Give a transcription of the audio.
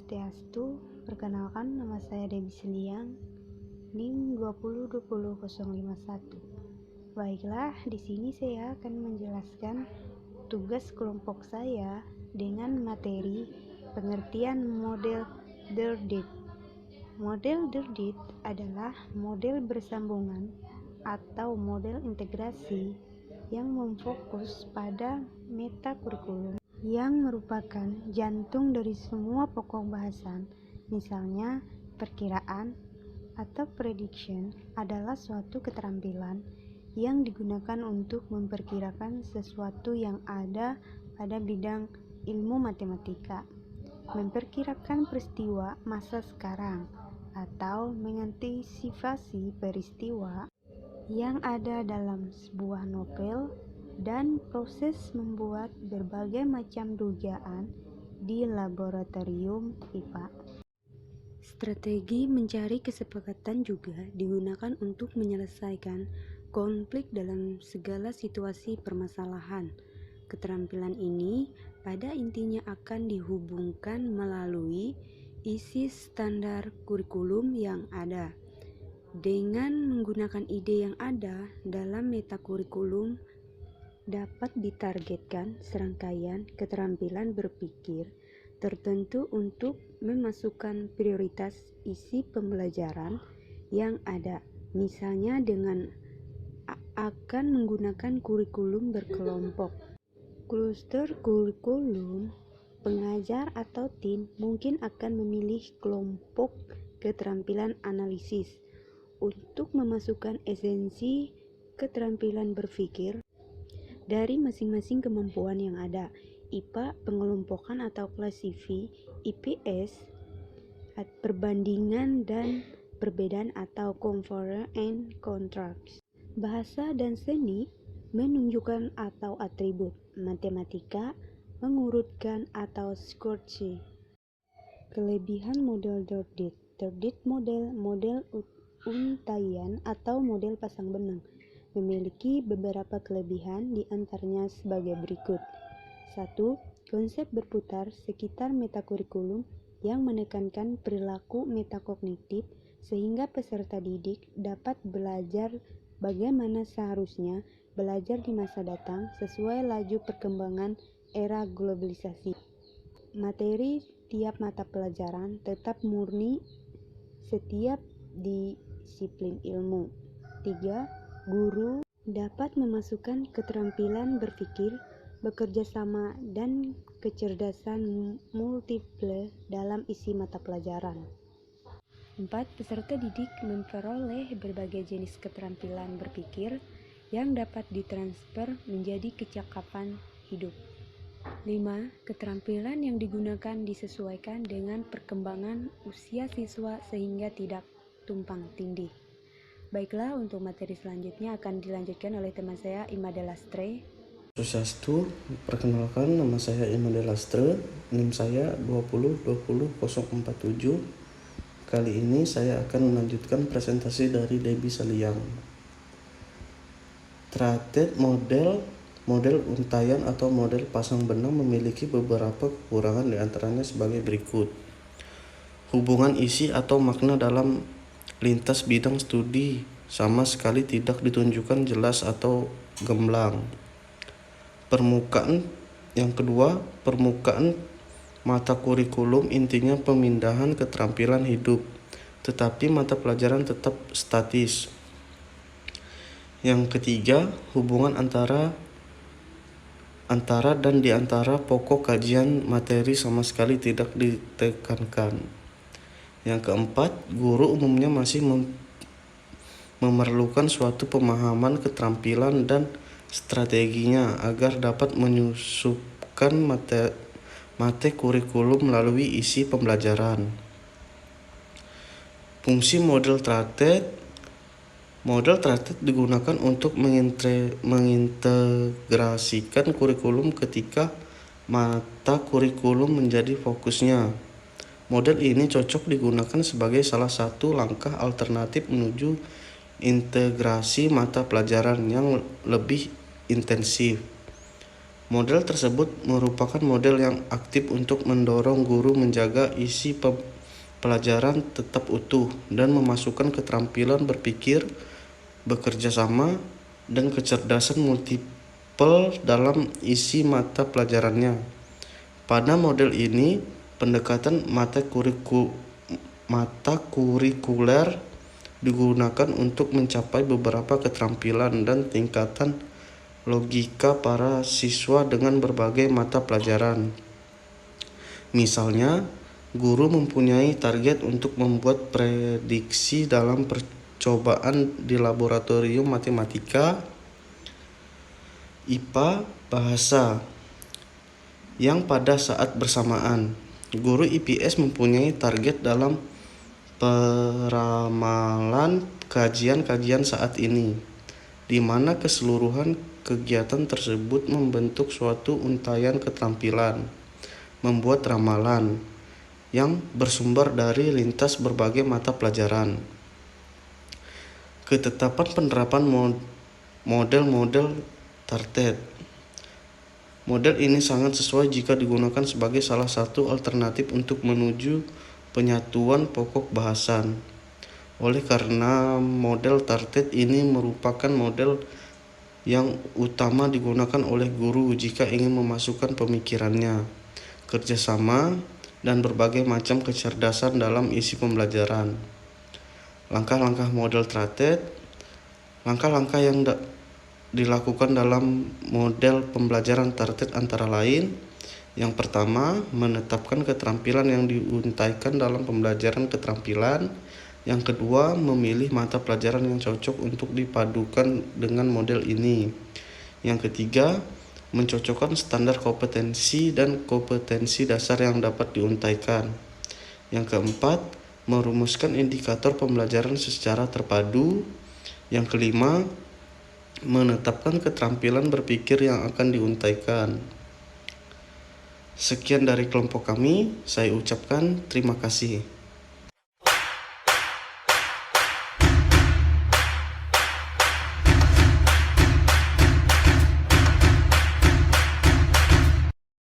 Swastiastu, perkenalkan nama saya Debbie Seliang, NIM 2020051. Baiklah, di sini saya akan menjelaskan tugas kelompok saya dengan materi pengertian model DERDIT. Model DERDIT adalah model bersambungan atau model integrasi yang memfokus pada metakurikulum yang merupakan jantung dari semua pokok bahasan. Misalnya, perkiraan atau prediction adalah suatu keterampilan yang digunakan untuk memperkirakan sesuatu yang ada pada bidang ilmu matematika, memperkirakan peristiwa masa sekarang, atau mengantisipasi peristiwa yang ada dalam sebuah novel, dan proses membuat berbagai macam dugaan di laboratorium IPA. Strategi mencari kesepakatan juga digunakan untuk menyelesaikan konflik dalam segala situasi permasalahan. Keterampilan ini pada intinya akan dihubungkan melalui isi standar kurikulum yang ada. Dengan menggunakan ide yang ada dalam metakurikulum, dapat ditargetkan serangkaian keterampilan berpikir tertentu untuk memasukkan prioritas isi pembelajaran yang ada. Misalnya dengan akan menggunakan kurikulum berkelompok. Kluster kurikulum, pengajar atau tim mungkin akan memilih kelompok keterampilan analisis untuk memasukkan esensi keterampilan berpikir dari masing-masing kemampuan yang ada. IPA, pengelompokan atau klasifi, IPS, perbandingan dan perbedaan atau compare and contrast. Bahasa dan seni, menunjukkan atau atribut. Matematika, mengurutkan atau scorecard. Kelebihan model DERDIT. DERDIT model untaian atau model pasang benang memiliki beberapa kelebihan, di antaranya sebagai berikut. 1. Konsep berputar sekitar metakurikulum yang menekankan perilaku metakognitif sehingga peserta didik dapat belajar bagaimana seharusnya belajar di masa datang sesuai laju perkembangan era globalisasi. Materi tiap mata pelajaran tetap murni setiap disiplin ilmu. 3. Guru dapat memasukkan keterampilan berpikir, bekerja sama, dan kecerdasan multiple dalam isi mata pelajaran. 4. Peserta didik memperoleh berbagai jenis keterampilan berpikir yang dapat ditransfer menjadi kecakapan hidup. 5. Keterampilan yang digunakan disesuaikan dengan perkembangan usia siswa sehingga tidak tumpang tindih. Baiklah, untuk materi selanjutnya akan dilanjutkan oleh teman saya, Imade Lastre. Swastiastu, perkenalkan nama saya Imade Lastre, NIM saya 2020047. Kali ini saya akan melanjutkan presentasi dari Debbie Seliang. Tractate model untaian atau model pasang benang memiliki beberapa kekurangan, diantaranya sebagai berikut. Hubungan isi atau makna dalam lintas bidang studi sama sekali tidak ditunjukkan jelas atau gamblang. Yang kedua, permukaan mata kurikulum intinya pemindahan keterampilan hidup, tetapi mata pelajaran tetap statis. Yang ketiga, hubungan antara dan di antara pokok kajian materi sama sekali tidak ditekankan. Yang keempat, guru umumnya masih memerlukan suatu pemahaman keterampilan dan strateginya agar dapat menyusupkan materi kurikulum melalui isi pembelajaran. Fungsi model tractate. Model tractate digunakan untuk mengintegrasikan kurikulum ketika mata kurikulum menjadi fokusnya. Model ini cocok digunakan sebagai salah satu langkah alternatif menuju integrasi mata pelajaran yang lebih intensif. Model tersebut merupakan model yang aktif untuk mendorong guru menjaga isi pelajaran tetap utuh dan memasukkan keterampilan berpikir, bekerja sama, dan kecerdasan multiple dalam isi mata pelajarannya. Pada model ini, pendekatan mata kurikuler digunakan untuk mencapai beberapa keterampilan dan tingkatan logika para siswa dengan berbagai mata pelajaran. Misalnya, guru mempunyai target untuk membuat prediksi dalam percobaan di laboratorium matematika, IPA, bahasa, yang pada saat bersamaan, guru IPS mempunyai target dalam peramalan kajian-kajian saat ini, di mana keseluruhan kegiatan tersebut membentuk suatu untaian keterampilan membuat ramalan yang bersumber dari lintas berbagai mata pelajaran. Ketetapan penerapan model-model Tartet. Model ini sangat sesuai jika digunakan sebagai salah satu alternatif untuk menuju penyatuan pokok bahasan. Oleh karena model Tartet ini merupakan model yang utama digunakan oleh guru jika ingin memasukkan pemikirannya, kerjasama, dan berbagai macam kecerdasan dalam isi pembelajaran. Langkah-langkah model Tartet. Langkah-langkah yang dilakukan dalam model pembelajaran Tartet antara lain: yang pertama, menetapkan keterampilan yang diuntaikan dalam pembelajaran keterampilan. Yang kedua, memilih mata pelajaran yang cocok untuk dipadukan dengan model ini. Yang ketiga, mencocokkan standar kompetensi dan kompetensi dasar yang dapat diuntaikan. Yang keempat, merumuskan indikator pembelajaran secara terpadu. Yang kelima, menetapkan keterampilan berpikir yang akan diuntaikan. Sekian dari kelompok kami, saya ucapkan terima kasih.